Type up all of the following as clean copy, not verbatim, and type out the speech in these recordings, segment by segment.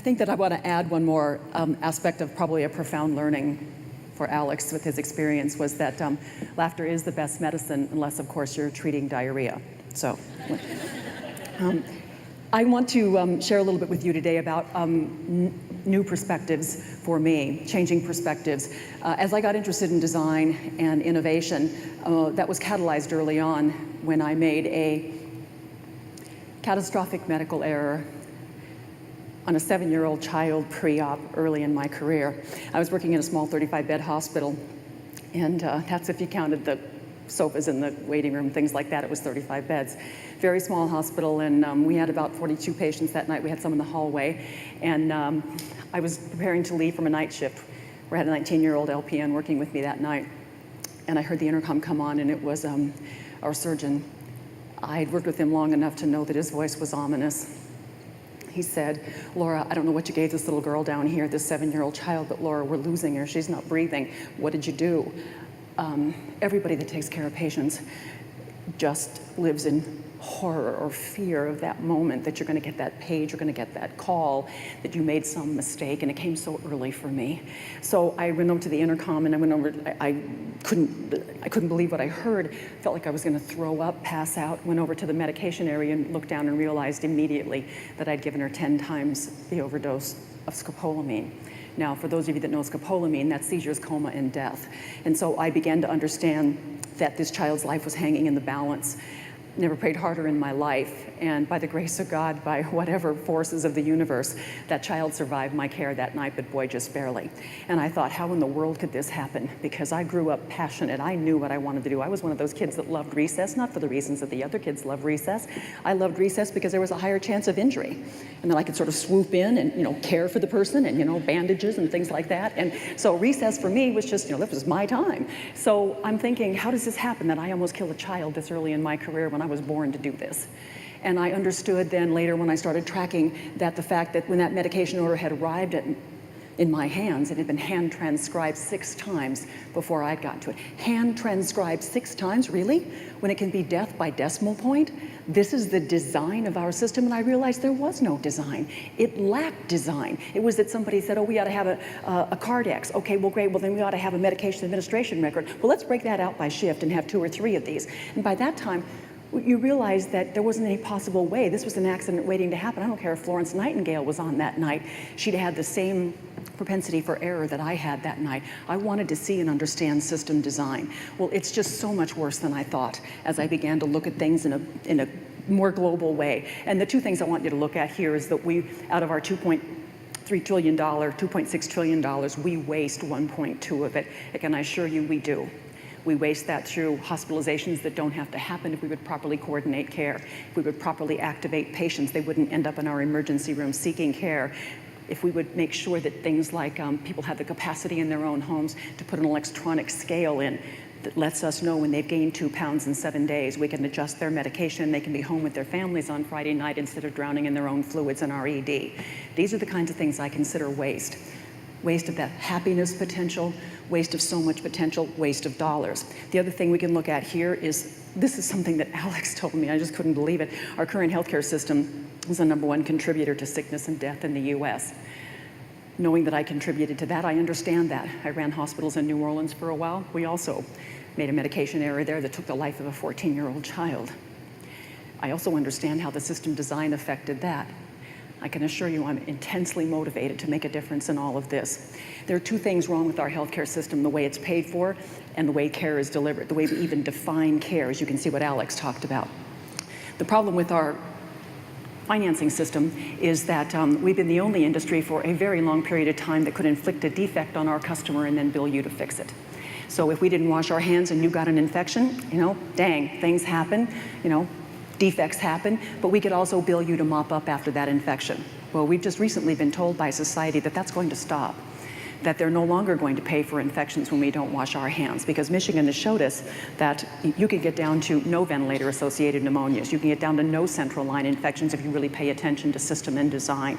think that I want to add one more aspect of probably a profound learning for Alex with his experience was that laughter is the best medicine, unless, of course, you're treating diarrhea. So I want to share a little bit with you today about new perspectives for me, changing perspectives. As I got interested in design and innovation, that was catalyzed early on when I made a catastrophic medical error on a 7-year-old child pre-op early in my career. I was working in a small 35-bed hospital, and that's if you counted the sofas in the waiting room, things like that. It was 35 beds. Very small hospital, and we had about 42 patients that night. We had some in the hallway, and I was preparing to leave from a night shift. We had a 19-year-old LPN working with me that night, and I heard the intercom come on, and it was our surgeon. I'd worked with him long enough to know that his voice was ominous. He said, "Laura, I don't know what you gave this little girl down here, this 7-year-old child, but Laura, we're losing her. She's not breathing. What did you do?" Everybody that takes care of patients just lives in horror or fear of that moment that you're going to get that page, you're going to get that call, that you made some mistake, and it came so early for me. So I went over to the intercom, and I went over. I couldn't believe what I heard. Felt like I was going to throw up, pass out. Went over to the medication area and looked down and realized immediately that I'd given her 10 times the overdose of scopolamine. Now, for those of you that know scopolamine, that's seizures, coma, and death. And so I began to understand that this child's life was hanging in the balance. Never prayed harder in my life, and by the grace of God, by whatever forces of the universe, that child survived my care that night, but boy, just barely. And I thought, how in the world could this happen? Because I grew up passionate. I knew what I wanted to do. I was one of those kids that loved recess, not for the reasons that the other kids love recess. I loved recess because there was a higher chance of injury. And then I could sort of swoop in and, care for the person and, bandages and things like that. And so recess for me was just, this was my time. So I'm thinking, how does this happen that I almost killed a child this early in my career when I was born to do this? And I understood then later when I started tracking that the fact that when that medication order had arrived in my hands, it had been hand transcribed 6 times before I'd gotten to it. Hand transcribed 6 times, really? When it can be death by decimal point? This is the design of our system, and I realized there was no design. It lacked design. It was that somebody said, oh, we ought to have a Cardex. Okay, well, great, well, then we ought to have a medication administration record. Well, let's break that out by shift and have 2 or 3 of these. And by that time, you realize that there wasn't any possible way. This was an accident waiting to happen. I don't care if Florence Nightingale was on that night. She'd had the same propensity for error that I had that night. I wanted to see and understand system design. Well, it's just so much worse than I thought as I began to look at things in a more global way. And the 2 things I want you to look at here is that we, out of our $2.3 trillion, $2.6 trillion, we waste 1.2 of it. I can assure you we do. We waste that through hospitalizations that don't have to happen if we would properly coordinate care, if we would properly activate patients, they wouldn't end up in our emergency room seeking care. If we would make sure that things like people have the capacity in their own homes to put an electronic scale in that lets us know when they've gained 2 pounds in 7 days, we can adjust their medication, they can be home with their families on Friday night instead of drowning in their own fluids in our ED. These are the kinds of things I consider waste. Waste of that happiness potential, waste of so much potential, waste of dollars. The other thing we can look at here is, this is something that Alex told me, I just couldn't believe it. Our current healthcare system is the #1 contributor to sickness and death in the US. Knowing that I contributed to that, I understand that. I ran hospitals in New Orleans for a while. We also made a medication error there that took the life of a 14-year-old child. I also understand how the system design affected that. I can assure you I'm intensely motivated to make a difference in all of this. There are 2 things wrong with our healthcare system, the way it's paid for and the way care is delivered, the way we even define care, as you can see what Alex talked about. The problem with our financing system is that we've been the only industry for a very long period of time that could inflict a defect on our customer and then bill you to fix it. So if we didn't wash our hands and you got an infection, dang, things happen, defects happen, but we could also bill you to mop up after that infection. Well, we've just recently been told by society that that's going to stop, that they're no longer going to pay for infections when we don't wash our hands, because Michigan has showed us that you can get down to no ventilator-associated pneumonias. You can get down to no central line infections if you really pay attention to system and design,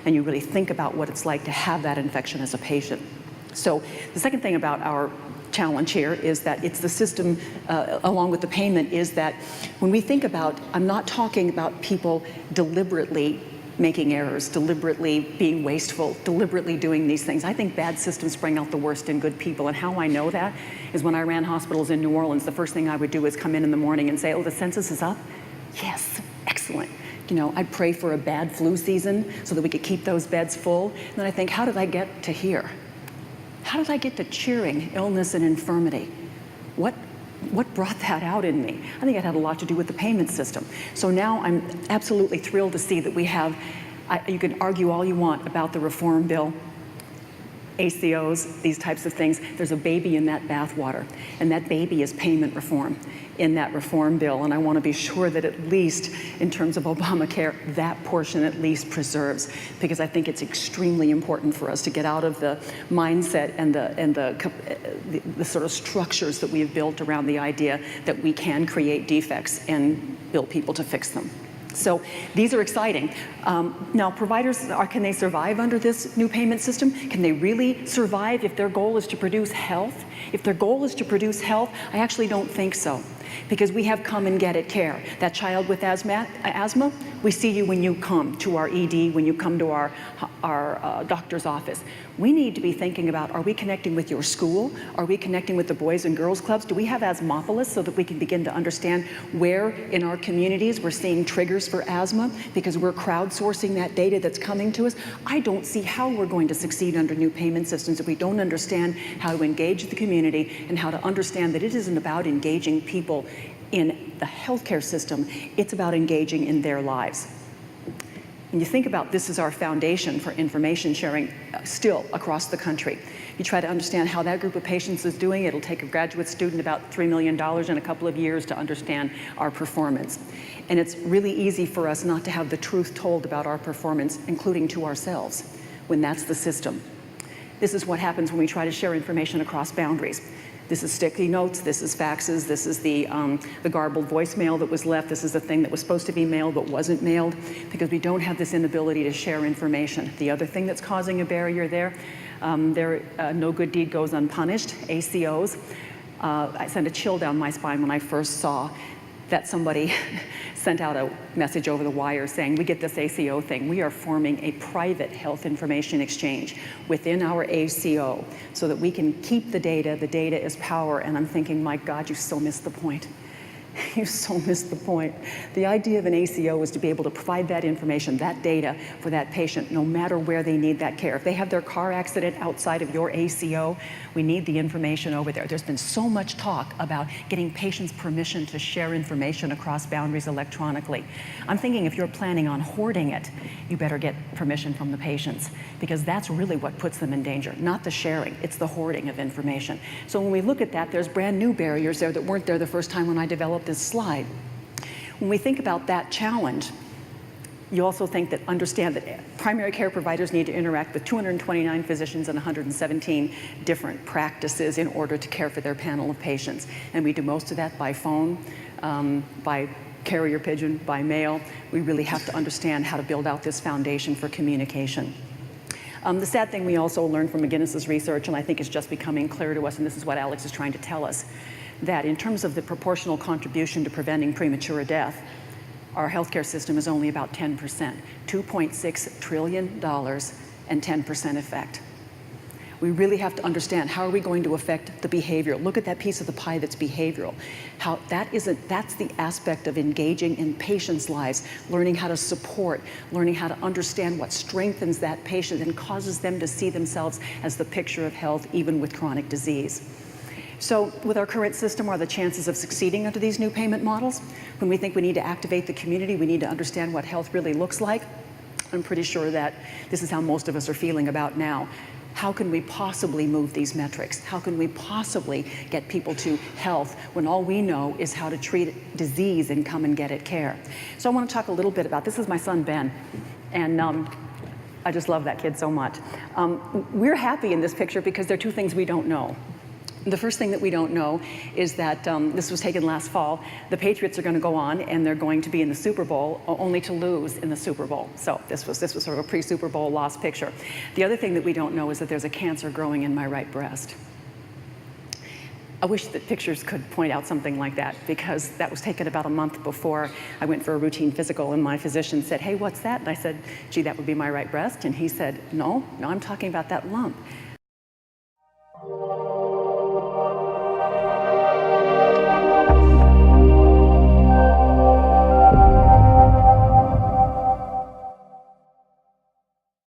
and you really think about what it's like to have that infection as a patient. So the second thing about our challenge here is that it's the system, along with the payment, is that when we think about, I'm not talking about people deliberately making errors, deliberately being wasteful, deliberately doing these things. I think bad systems bring out the worst in good people, and how I know that is when I ran hospitals in New Orleans, the first thing I would do is come in the morning and say, oh, the census is up? Yes, excellent. You know, I'd pray for a bad flu season so that we could keep those beds full. And then I think, how did I get to here? How did I get to cheering illness and infirmity? What brought that out in me? I think it had a lot to do with the payment system. So now I'm absolutely thrilled to see that we have, you can argue all you want about the reform bill, ACOs, these types of things. There's a baby in that bathwater, and that baby is payment reform in that reform bill. And I want to be sure that at least in terms of Obamacare, that portion at least preserves, because I think it's extremely important for us to get out of the mindset and the sort of structures that we have built around the idea that we can create defects and bill people to fix them. So these are exciting. Now, providers, can they survive under this new payment system? Can they really survive if their goal is to produce health? If their goal is to produce health, I actually don't think so, because we have come and get it care. That child with asthma, we see you when you come to our ED, when you come to our doctor's office. We need to be thinking about, are we connecting with your school? Are we connecting with the Boys and Girls Clubs? Do we have Asthmopolis so that we can begin to understand where in our communities we're seeing triggers for asthma, because we're crowdsourcing that data that's coming to us? I don't see how we're going to succeed under new payment systems if we don't understand how to engage the community and how to understand that it isn't about engaging people in the healthcare system, it's about engaging in their lives. When you think about this as our foundation for information sharing still across the country, you try to understand how that group of patients is doing. It'll take a graduate student about $3 million in a couple of years to understand our performance. And it's really easy for us not to have the truth told about our performance, including to ourselves, when that's the system. This is what happens when we try to share information across boundaries. This is sticky notes, this is faxes, this is the garbled voicemail that was left, this is the thing that was supposed to be mailed but wasn't mailed, because we don't have this inability to share information. The other thing that's causing a barrier there, no good deed goes unpunished, ACOs. I sent a chill down my spine when I first saw that somebody sent out a message over the wire saying, we get this ACO thing. We are forming a private health information exchange within our ACO so that we can keep the data. The data is power. And I'm thinking, my God, you so missed the point. You so missed the point. The idea of an ACO is to be able to provide that information, that data for that patient, no matter where they need that care. If they have their car accident outside of your ACO, we need the information over there. There's been so much talk about getting patients permission to share information across boundaries electronically. I'm thinking if you're planning on hoarding it, you better get permission from the patients, because that's really what puts them in danger, not the sharing, it's the hoarding of information. So when we look at that, there's brand new barriers there that weren't there the first time when I developed this slide. When we think about that challenge, you also understand that primary care providers need to interact with 229 physicians and 117 different practices in order to care for their panel of patients. And we do most of that by phone, by carrier pigeon, by mail. We really have to understand how to build out this foundation for communication. The sad thing we also learned from McGinnis's research, and I think is just becoming clear to us, and this is what Alex is trying to tell us, that in terms of the proportional contribution to preventing premature death, our healthcare system is only about 10%, $2.6 trillion and 10% effect. We really have to understand, how are we going to affect the behavior? Look at that piece of the pie that's behavioral. That's the aspect of engaging in patients' lives, learning how to support, learning how to understand what strengthens that patient and causes them to see themselves as the picture of health, even with chronic disease. So with our current system, are the chances of succeeding under these new payment models? When we think we need to activate the community, we need to understand what health really looks like. I'm pretty sure that this is how most of us are feeling about now. How can we possibly move these metrics? How can we possibly get people to health when all we know is how to treat disease and come and get it care? So I want to talk a little bit about, this is my son, Ben, and I just love that kid so much. We're happy in this picture because there are two things we don't know. The first thing that we don't know is that this was taken last fall. The Patriots are going to go on and they're going to be in the Super Bowl, only to lose in the Super Bowl. So this was sort of a pre-Super Bowl lost picture. The other thing that we don't know is that there's a cancer growing in my right breast. I wish that pictures could point out something like that, because that was taken about a month before I went for a routine physical, and my physician said, "Hey, what's that?" And I said, "Gee, that would be my right breast." And he said, no, I'm talking about that lump."